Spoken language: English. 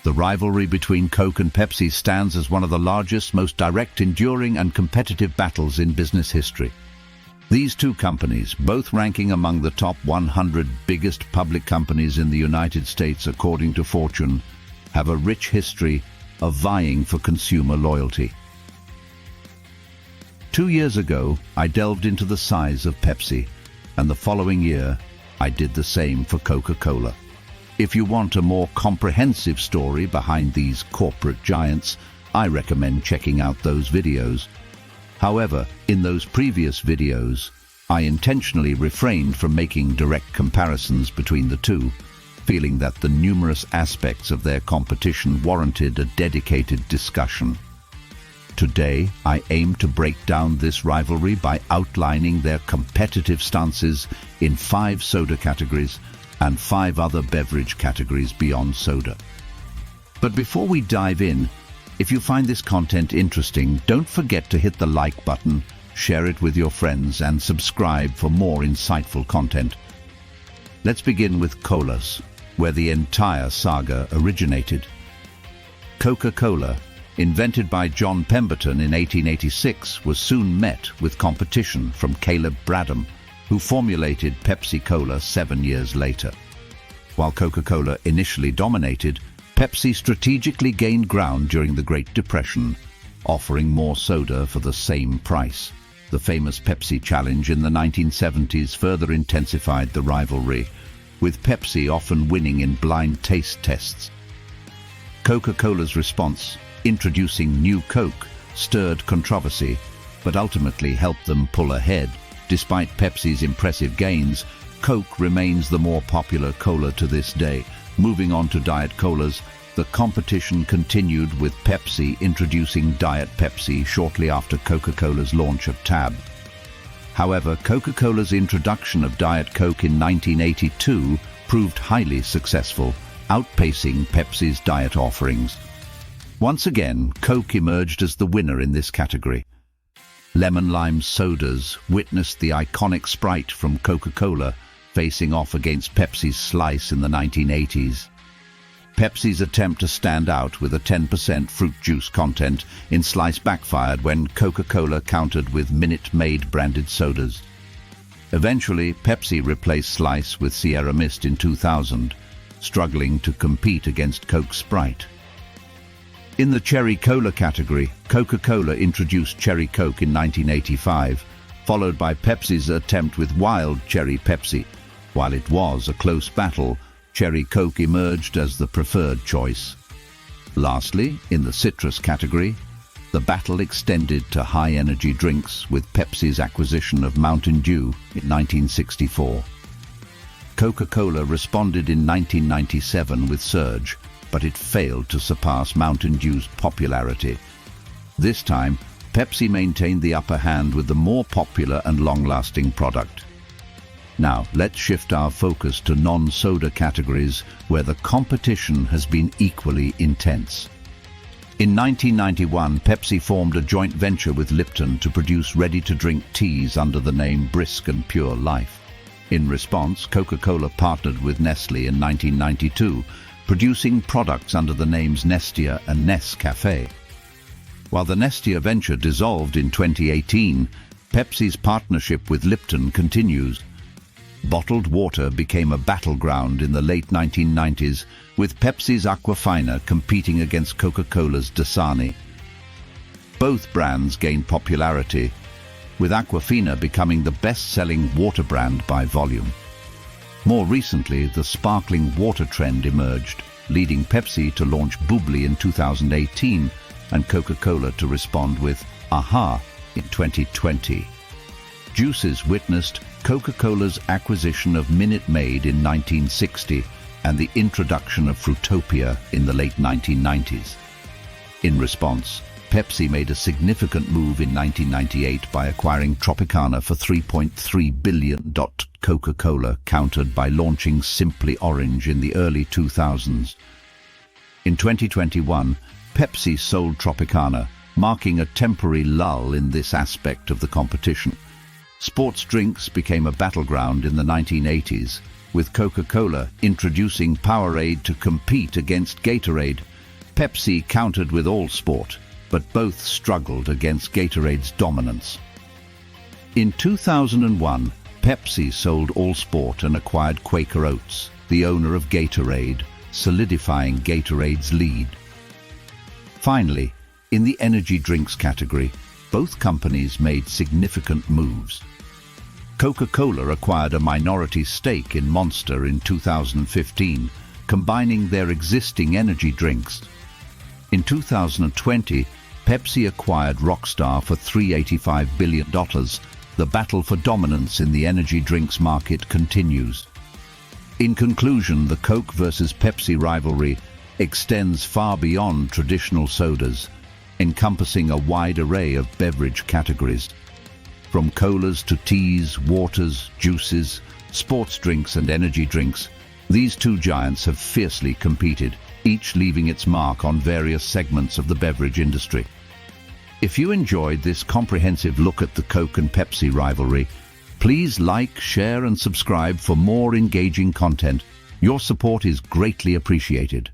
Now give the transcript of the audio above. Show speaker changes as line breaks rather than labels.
The rivalry between Coke and Pepsi stands as one of the largest, most direct, enduring and competitive battles in business history. These two companies, both ranking among the top 100 biggest public companies in the United States according to Fortune, have a rich history of vying for consumer loyalty. 2 years ago, I delved into the size of Pepsi, and the following year, I did the same for Coca-Cola. If you want a more comprehensive story behind these corporate giants, I recommend checking out those videos. However, in those previous videos, I intentionally refrained from making direct comparisons between the two, feeling that the numerous aspects of their competition warranted a dedicated discussion. Today, I aim to break down this rivalry by outlining their competitive stances in 5 soda categories and 5 other beverage categories beyond soda. But before we dive in, if you find this content interesting, don't forget to hit the like button, share it with your friends, and subscribe for more insightful content. Let's begin with colas, where the entire saga originated. Coca-Cola, invented by John Pemberton in 1886, was soon met with competition from Caleb Bradham, who formulated Pepsi-Cola 7 years later. While Coca-Cola initially dominated, Pepsi strategically gained ground during the Great Depression, offering more soda for the same price. The famous Pepsi Challenge in the 1970s further intensified the rivalry, with Pepsi often winning in blind taste tests. Coca-Cola's response, introducing New Coke, stirred controversy, but ultimately helped them pull ahead. Despite Pepsi's impressive gains, Coke remains the more popular cola to this day. Moving on to Diet Colas, the competition continued with Pepsi introducing Diet Pepsi shortly after Coca-Cola's launch of Tab. However, Coca-Cola's introduction of Diet Coke in 1982 proved highly successful, outpacing Pepsi's diet offerings. Once again, Coke emerged as the winner in this category. Lemon-lime sodas witnessed the iconic Sprite from Coca-Cola facing off against Pepsi's Slice in the 1980s. Pepsi's attempt to stand out with a 10% fruit juice content in Slice backfired when Coca-Cola countered with Maid branded sodas. Eventually, Pepsi replaced Slice with Sierra Mist in 2000, struggling to compete against Coke Sprite. In the Cherry Cola category, Coca-Cola introduced Cherry Coke in 1985, followed by Pepsi's attempt with Wild Cherry Pepsi. While it was a close battle, Cherry Coke emerged as the preferred choice. Lastly, in the citrus category, the battle extended to high-energy drinks with Pepsi's acquisition of Mountain Dew in 1964. Coca-Cola responded in 1997 with Surge, but it failed to surpass Mountain Dew's popularity. This time, Pepsi maintained the upper hand with the more popular and long-lasting product. Now, let's shift our focus to non-soda categories where the competition has been equally intense. In 1991, Pepsi formed a joint venture with Lipton to produce ready-to-drink teas under the name Brisk and Pure Life. In response, Coca-Cola partnered with Nestle in 1992, producing products under the names Nestea and Nescafé. While the Nestea venture dissolved in 2018, Pepsi's partnership with Lipton continues. Bottled water became a battleground in the late 1990s, with Pepsi's Aquafina competing against Coca-Cola's Dasani. Both brands gained popularity, with Aquafina becoming the best-selling water brand by volume. More recently, the sparkling water trend emerged, leading Pepsi to launch Bubbly in 2018 and Coca-Cola to respond with Aha in 2020. Juices witnessed Coca-Cola's acquisition of Minute Maid in 1960 and the introduction of Fruitopia in the late 1990s. In response, Pepsi made a significant move in 1998 by acquiring Tropicana for $3.3 billion. Coca-Cola countered by launching Simply Orange in the early 2000s. In 2021, Pepsi sold Tropicana, marking a temporary lull in this aspect of the competition. Sports drinks became a battleground in the 1980s, with Coca-Cola introducing Powerade to compete against Gatorade. Pepsi countered with All Sport, but both struggled against Gatorade's dominance. In 2001, Pepsi sold All Sport and acquired Quaker Oats, the owner of Gatorade, solidifying Gatorade's lead. Finally, in the energy drinks category, both companies made significant moves. Coca-Cola acquired a minority stake in Monster in 2015, combining their existing energy drinks. In 2020, Pepsi acquired Rockstar for $385 billion. The battle for dominance in the energy drinks market continues. In conclusion, the Coke versus Pepsi rivalry extends far beyond traditional sodas, encompassing a wide array of beverage categories. From colas to teas, waters, juices, sports drinks and energy drinks, these two giants have fiercely competed, each leaving its mark on various segments of the beverage industry. If you enjoyed this comprehensive look at the Coke and Pepsi rivalry, please like, share and subscribe for more engaging content. Your support is greatly appreciated.